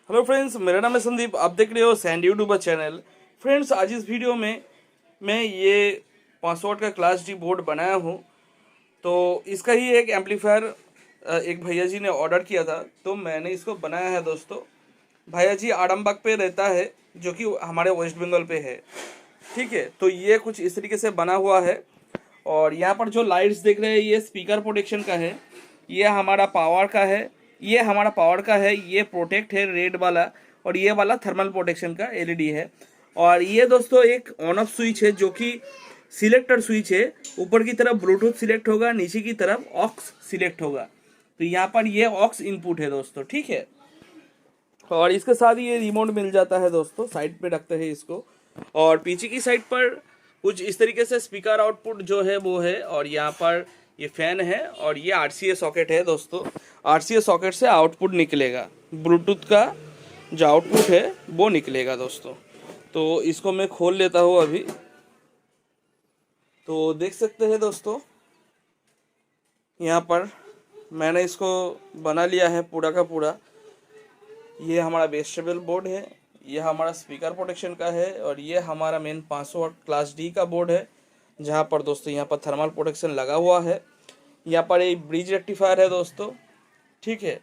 Hello friends, मेरा नाम है संदीप। आप देख रहे हो सैंड यूट्यूबर चैनल। फ्रेंड्स, आज इस वीडियो में मैं ये 500 वाट का क्लास डी बोर्ड बनाया हूँ। तो इसका ही एक एम्पलीफायर एक भैया जी ने ऑर्डर किया था, तो मैंने इसको बनाया है दोस्तों। भैया जी आडमबाग पे रहता है, जो कि हमारे वेस्ट बंगाल पे है। ठीक है, तो ये कुछ इस तरीके से बना हुआ है। और यहाँ पर जो लाइट्स देख रहे हैं, ये स्पीकर प्रोटेक्शन का है, ये हमारा पावर का है, ये प्रोटेक्ट है रेड वाला, और ये वाला थर्मल प्रोटेक्शन का एलईडी है। और ये दोस्तों एक ऑन ऑफ स्विच है, जो कि सिलेक्टर स्विच है। ऊपर की तरफ ब्लूटूथ सिलेक्ट होगा, नीचे की तरफ ऑक्स सिलेक्ट होगा। तो यहाँ पर ये ऑक्स इनपुट है दोस्तों, ठीक है। और इसके साथ ही ये रिमोट मिल जाता है दोस्तों, साइड पे रखते हैं इसको। और पीछे की साइड पर कुछ इस तरीके से स्पीकर आउटपुट जो है वो है, और यहाँ पर ये फैन है, और ये आरसीए सॉकेट है दोस्तों। आरसीए सॉकेट से आउटपुट निकलेगा, ब्लूटूथ का जो आउटपुट है वो निकलेगा दोस्तों। तो इसको मैं खोल लेता हूँ अभी। तो देख सकते हैं दोस्तों, यहाँ पर मैंने इसको बना लिया है पूरा का पूरा। ये हमारा वेस्टेबल बोर्ड है, ये हमारा स्पीकर प्रोटेक्शन का है, और ये हमारा मेन 500 वाट क्लास डी का बोर्ड है, जहाँ पर दोस्तों यहाँ पर थर्मल प्रोटेक्शन लगा हुआ है। यहाँ पर एक ब्रिज रेक्टिफायर है दोस्तों, ठीक है।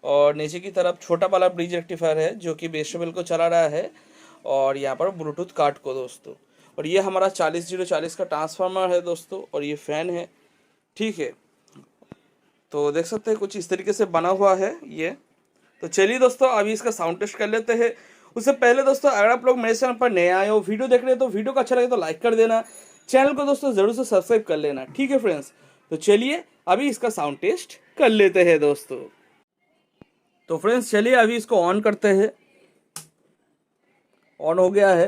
और नीचे की तरफ छोटा वाला ब्रिज रेक्टिफायर है, जो कि वेस्टेबल को चला रहा है, और यहाँ पर ब्लूटूथ कार्ड को दोस्तों। और ये हमारा 40-040 का ट्रांसफार्मर है दोस्तों, और ये फैन है, ठीक है। तो देख सकते हैं कुछ इस तरीके से बना हुआ है ये। तो चलिए दोस्तों, अभी इसका साउंड टेस्ट कर लेते हैं। उससे पहले दोस्तों, अगर आप लोग मेरे चैनल पर नए आए हो, वीडियो देख रहे हैं, तो वीडियो को अच्छा लगे तो लाइक कर देना, चैनल को दोस्तों जरूर से सब्सक्राइब कर लेना, ठीक है फ्रेंड्स। तो चलिए अभी इसका साउंड टेस्ट कर लेते हैं दोस्तों। तो फ्रेंड्स चलिए अभी इसको ऑन करते हैं। ऑन हो गया है।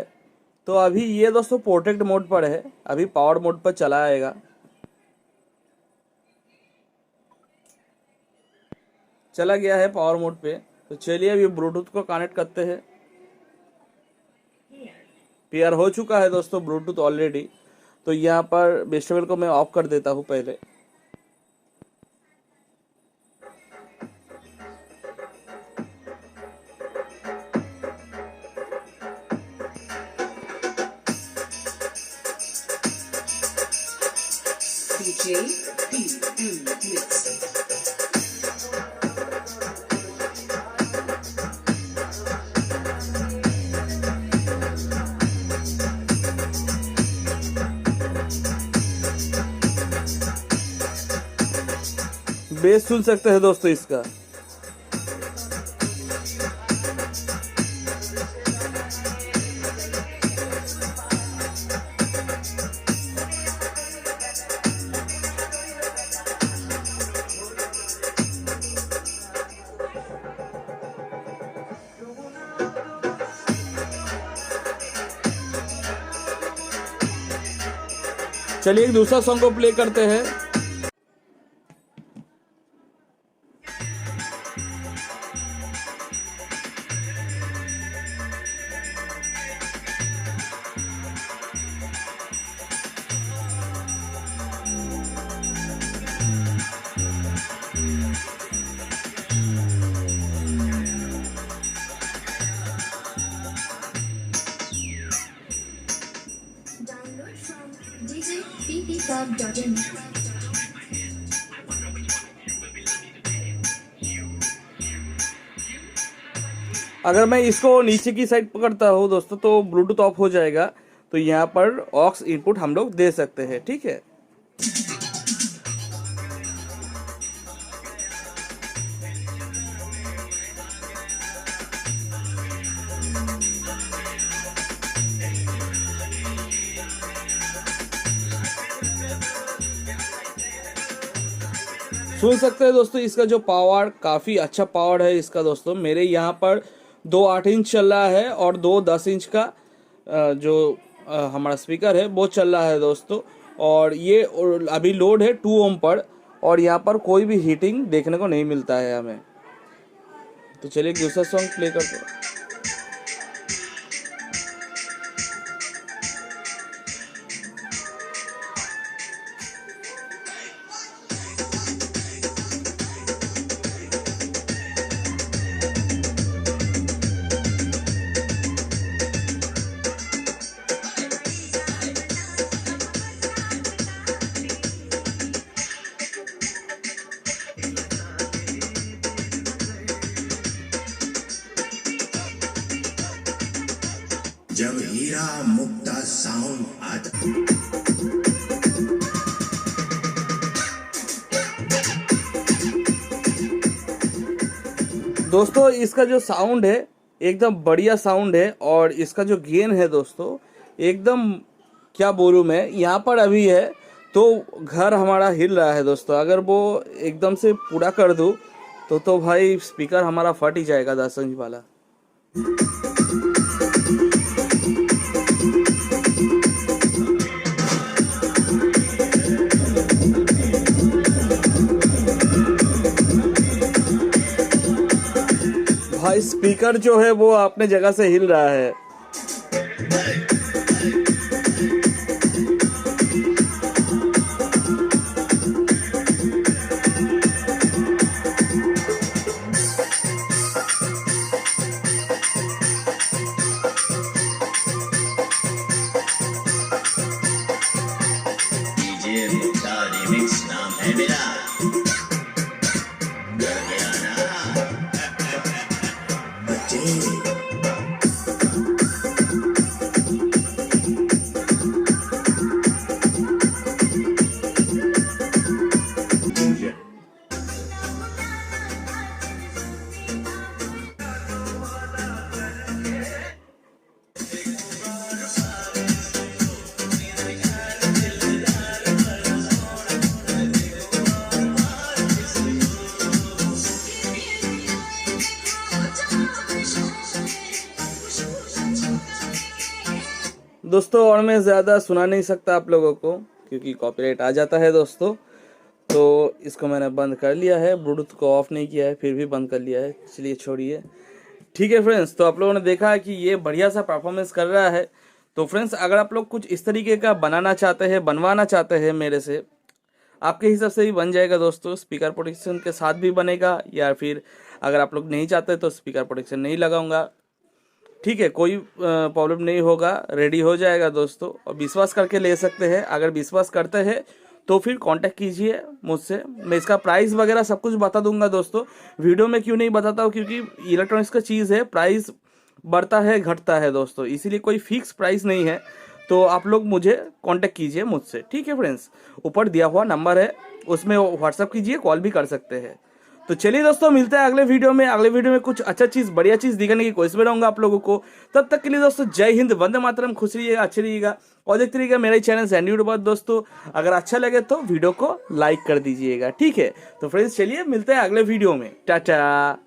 तो अभी ये दोस्तों प्रोटेक्ट मोड पर है, अभी पावर मोड पर चला आएगा। चला गया है पावर मोड पे। तो चलिए अभी ब्लूटूथ को कनेक्ट करते हैं। पेयर हो चुका है दोस्तों ब्लूटूथ ऑलरेडी। तो यहाँ पर वेस्टेबल को मैं ऑफ कर देता हूँ पहले। DJ PM Mix. बेस सुन सकते हैं दोस्तों इसका। चलिए एक दूसरा सॉन्ग को प्ले करते हैं। Download from djppclub.in. अगर मैं इसको नीचे की साइड पकड़ता हूँ दोस्तों, तो ब्लूटूथ ऑफ हो जाएगा। तो यहाँ पर ऑक्स इनपुट हम लोग दे सकते हैं, ठीक है। सुन सकते हैं दोस्तों इसका जो पावर, काफ़ी अच्छा पावर है इसका दोस्तों। मेरे यहाँ पर 2 8 इंच चल रहा है, और 2 10 इंच का जो हमारा स्पीकर है वो चल रहा है दोस्तों। और ये अभी लोड है 2 ओम पर, और यहाँ पर कोई भी हीटिंग देखने को नहीं मिलता है हमें। तो चलिए एक दूसरा सॉन्ग प्ले करते हैं। बड़ा मुक्ता साउंड आता। दोस्तों इसका जो साउंड है एकदम बढ़िया साउंड है, और इसका जो गेन है दोस्तों एकदम क्या बोलूँ मैं, यहाँ पर अभी है तो घर हमारा हिल रहा है दोस्तों। अगर वो एकदम से पूरा कर दूँ तो भाई स्पीकर हमारा फट ही जाएगा 10 इंच वाला। भाई स्पीकर जो है वो अपने जगह से हिल रहा है। डीजे मुक्ता रिमिक्स नाम है मेरा। डर गया ना बच्चे। दोस्तों और मैं ज़्यादा सुना नहीं सकता आप लोगों को क्योंकि कॉपीराइट आ जाता है दोस्तों, तो इसको मैंने बंद कर लिया है। ब्लूटूथ को ऑफ नहीं किया है फिर भी बंद कर लिया है। चलिए छोड़िए, ठीक है फ्रेंड्स। तो आप लोगों ने देखा कि ये बढ़िया सा परफॉर्मेंस कर रहा है। तो फ्रेंड्स अगर आप लोग कुछ इस तरीके का बनाना चाहते हैं, बनवाना चाहते हैं मेरे से, आपके हिसाब से भी बन जाएगा दोस्तों। स्पीकर प्रोटेक्शन के साथ भी बनेगा, या फिर अगर आप लोग नहीं चाहते तो स्पीकर प्रोटेक्शन नहीं लगाऊंगा, ठीक है, कोई प्रॉब्लम नहीं होगा, रेडी हो जाएगा दोस्तों। और विश्वास करके ले सकते हैं। अगर विश्वास करते हैं तो फिर कांटेक्ट कीजिए मुझसे। मैं इसका प्राइस वगैरह सब कुछ बता दूंगा दोस्तों। वीडियो में क्यों नहीं बताता हूँ, क्योंकि इलेक्ट्रॉनिक्स का चीज़ है, प्राइस बढ़ता है घटता है दोस्तों, इसीलिए कोई फिक्स प्राइस नहीं है। तो आप लोग मुझे कांटेक्ट कीजिए मुझसे, ठीक है फ्रेंड्स। ऊपर दिया हुआ नंबर है, उसमें व्हाट्सअप कीजिए, कॉल भी कर सकते हैं। तो चलिए दोस्तों मिलते हैं अगले वीडियो में। अगले वीडियो में कुछ अच्छा चीज़, बढ़िया चीज़ दिखाने की कोशिश में रहूँगा आप लोगों को। तब तक के लिए दोस्तों जय हिंद, वंदे मातरम, खुश रहिएगा, अच्छे रहिएगा और देखते रहिएगा मेरा चैनल सैंडी यूट्यूबर दोस्तों। अगर अच्छा लगे तो वीडियो को लाइक कर दीजिएगा, ठीक है। तो फ्रेंड्स चलिए मिलते हैं अगले वीडियो में, टाटा।